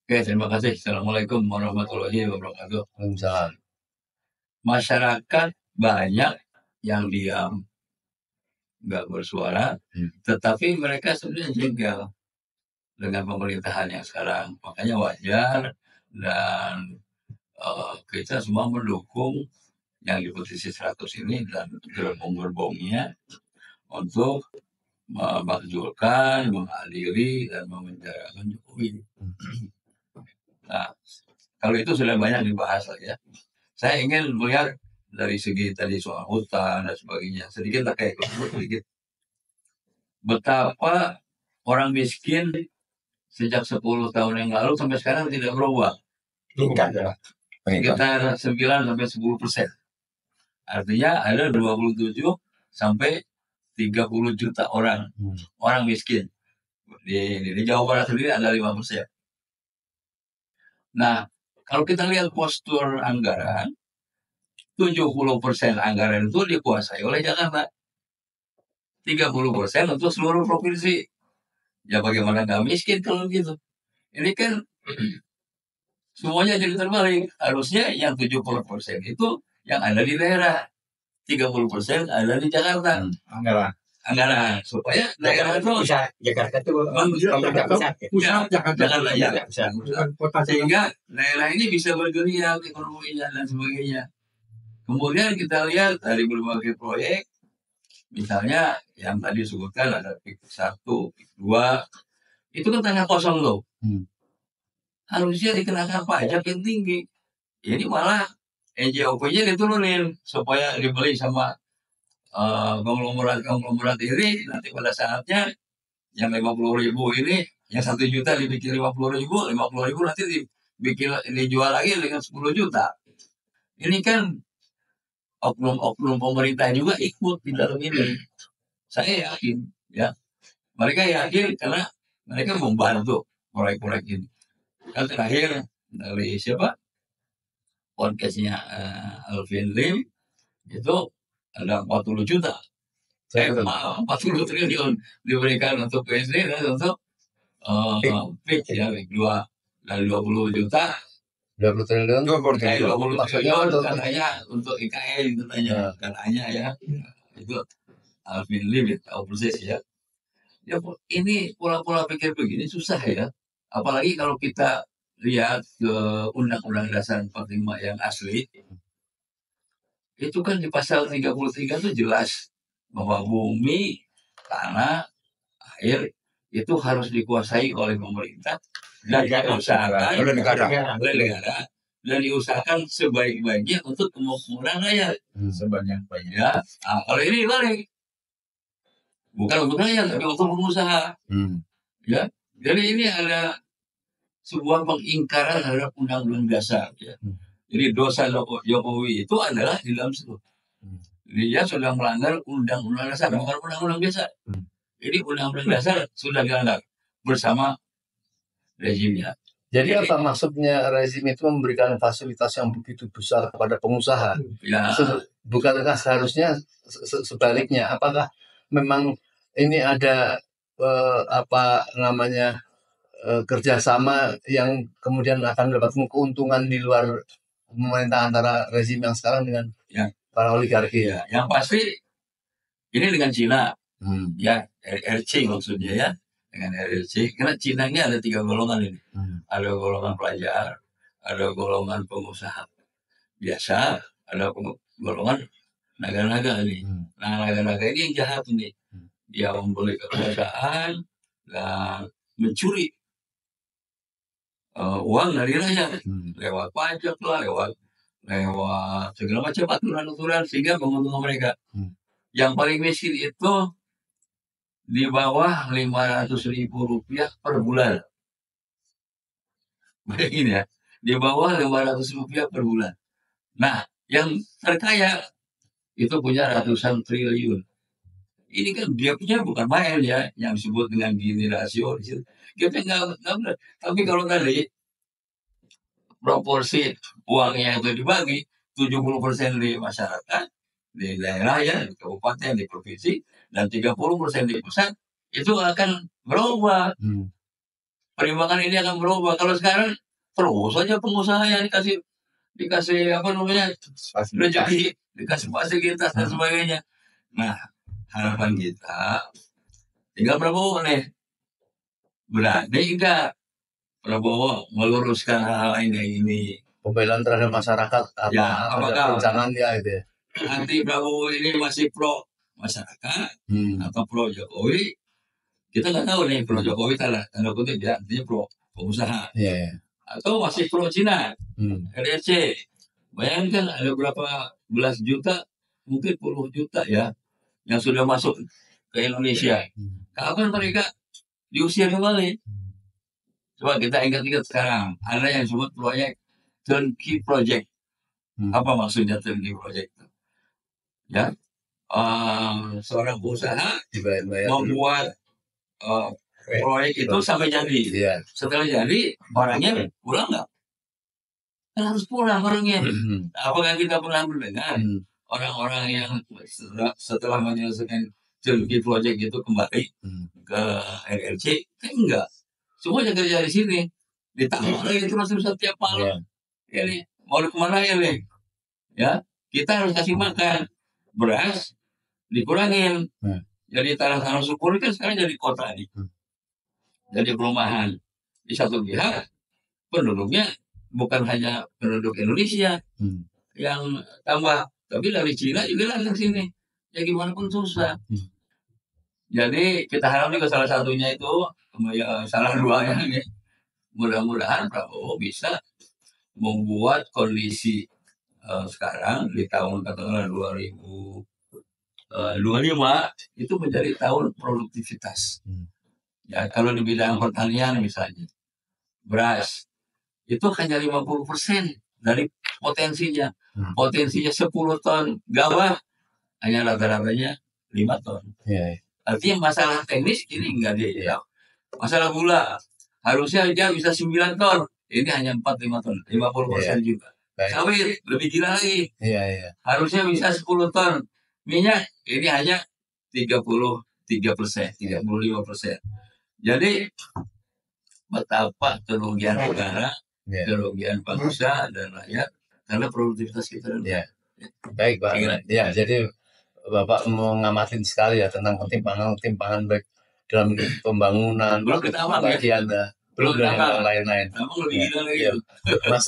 Oke, terima kasih. Assalamualaikum warahmatullahi wabarakatuh. Waalaikumsalam. Masyarakat banyak yang diam, nggak bersuara, tetapi mereka sebenarnya jengkel dengan pemerintahan yang sekarang. Makanya wajar dan kita semua mendukung yang di posisi 100 ini dan gerbong-gerbongnya untuk memakzulkan, mengadili, dan memenjarakan Jokowi. Nah, kalau itu sudah banyak dibahas lah ya. Saya ingin melihat dari segi tadi soal hutan dan sebagainya. Sedikit lah kayak sedikit. Betapa orang miskin sejak 10 tahun yang lalu sampai sekarang tidak berubah. Tingkat ya. Sekitar 9 sampai 10%. Artinya ada 27 sampai 30 juta orang miskin. Di Jawa Barat sendiri ada 5%. Nah, kalau kita lihat postur anggaran, 70% anggaran itu dikuasai oleh Jakarta. 30% untuk seluruh provinsi. Ya bagaimana nggak miskin kalau gitu. Ini kan semuanya jadi terbalik. Harusnya yang 70% itu yang ada di daerah. 30% ada di Jakarta. Anggaran. Supaya daerah itu bisa Jakarta itu pusat Jakarta ya. Sehingga daerah ini bisa bergeliat ekonominya dan sebagainya. Kemudian kita lihat dari berbagai proyek, misalnya yang tadi disebutkan ada PIK 1, PIK 2, itu kan tanah kosong loh. Harusnya dikenakan pajak yang tinggi. Ini malah NJOP-nya diturunin supaya dibeli sama konglomerat ini. Nanti pada saatnya yang 50.000 ini, yang 1 juta dibikin 50.000 nanti dijual lagi dengan 10 juta. Ini kan oknum pemerintah juga ikut di dalam ini. Saya yakin, ya. Mereka yakin karena mereka membantu proyek-proyek ini. Kan terakhir dari siapa? Podcastnya Alvin Lim itu ada 40 juta. 40 triliun diberikan untuk PSD dan untuk PIK ya, PIK 2 dan 20 juta. 20 triliun. 20 triliun katanya untuk IKN katanya ya. Itu Alvin Lim tahu persis ya. Ya ini pola-pola pikir begini susah ya. Apalagi kalau kita lihat ke Undang-Undang Dasar 45 yang asli, itu kan di pasal 33 itu jelas bahwa bumi, tanah, air itu harus dikuasai oleh pemerintah dan diusahakan oleh negara dan diusahakan sebaik-baiknya untuk kemakmuran rakyat sebanyak-banyaknya. Nah, kalau ini balik, bukan untuk rakyat tapi untuk pengusaha. Ya, jadi ini ada sebuah pengingkaran terhadap Undang-Undang Dasar. Ya. Jadi dosa Jokowi itu adalah di dalam situ. Dia sudah melanggar Undang-Undang Dasar, bukan Undang-Undang Dasar. Jadi Undang-Undang Dasar sudah dilanggar bersama rezimnya. Jadi apa maksudnya rezim itu memberikan fasilitas yang begitu besar kepada pengusaha? Ya. Bukankah seharusnya sebaliknya? Apakah memang ini ada kerjasama yang kemudian akan mendapatkan keuntungan di luar pemerintah antara rezim yang sekarang dengan para oligarki? Ya, yang pasti ini dengan Cina, ya RRC maksudnya ya, dengan RRC. Karena Cina ini ada 3 golongan ini, ada golongan pelajar, ada golongan pengusaha biasa, ada golongan naga-naga ini. Nah, naga-naga ini yang jahat ini, dia membeli kekuasaan dan mencuri uang dari rakyat lewat pajak lah, lewat segala macam aturan-aturan sehingga menguntungkan mereka. Yang paling miskin itu di bawah 500.000 rupiah per bulan. Bayangin ya, di bawah 500 rupiah per bulan. Nah, yang terkaya itu punya ratusan triliun. Ini kan gapnya bukan main ya, yang disebut dengan Gini rasio. Gapnya nggak benar. Tapi kalau tadi proporsi uangnya itu dibagi 70% di masyarakat, di daerah ya, di kabupaten, di provinsi, dan 30% di pusat, itu akan berubah. perimbangan ini akan berubah. Kalau sekarang terus saja pengusaha yang dikasih apa namanya rezeki, dikasih fasilitas dan sebagainya. Nah, harapan kita tinggal Prabowo nih, berani enggak Prabowo meluruskan hal ini. Pembelaan terhadap masyarakat Ya, apakah rencananya itu ya? Nanti Prabowo ini masih pro masyarakat atau pro Jokowi? Kita nggak tahu nih, pro Jokowi tanda kutip ya, artinya pro pengusaha. Atau masih pro Cina, RRC. Bayangkan ada berapa belas juta, mungkin puluh juta ya, yang sudah masuk ke Indonesia. Kapan mereka diusir kembali? Coba kita ingat-ingat sekarang, ada yang disebut proyek turnkey project. Apa maksudnya turnkey project? Ya, seorang pengusaha membuat proyek itu sampai jadi. Setelah jadi, orangnya pulang nggak? Kan harus pulang orangnya. Apakah kita pernah mendengar orang-orang yang setelah menyelesaikan turnkey project itu kembali ke RRC? Kan enggak. Semuanya kerja di sini. Ditambah lagi terus setiap malam. Ini mau kemana ya nih? Ya, kita harus kasih makan. Beras dikurangin. Jadi tanah-tanah subur kan sekarang jadi kota nih. Jadi perumahan. Di satu pihak penduduknya bukan hanya penduduk Indonesia yang tambah, tapi dari Cina juga datang sini. Ya gimana pun susah. Jadi kita harap juga salah satunya itu, salah duanya nih, mudah-mudahan Prabowo bisa membuat kondisi sekarang di tahun katakanlah 2025 itu menjadi tahun produktivitas. Ya, kalau di bidang pertanian misalnya, beras itu hanya 50% dari potensinya. Potensinya 10 ton gabah, hanya rata-ratanya 5 ton. Artinya masalah teknis ini enggak dia. Masalah gula, harusnya dia bisa 9 ton. Ini hanya 4-5 ton, 50% juga. Sawit, lebih gila lagi. Harusnya bisa 10 ton. Minyak, ini hanya 33%, 35%. Jadi, betapa kerugian negara, kerugian bangsa dan rakyat karena produktivitas kita. Baik, Pak. Ya, jadi Bapak mengamatin sekali ya tentang ketimpangan baik dalam pembangunan, belum kita bagian belum dan lain-lain. Lebih gila lagi. Mas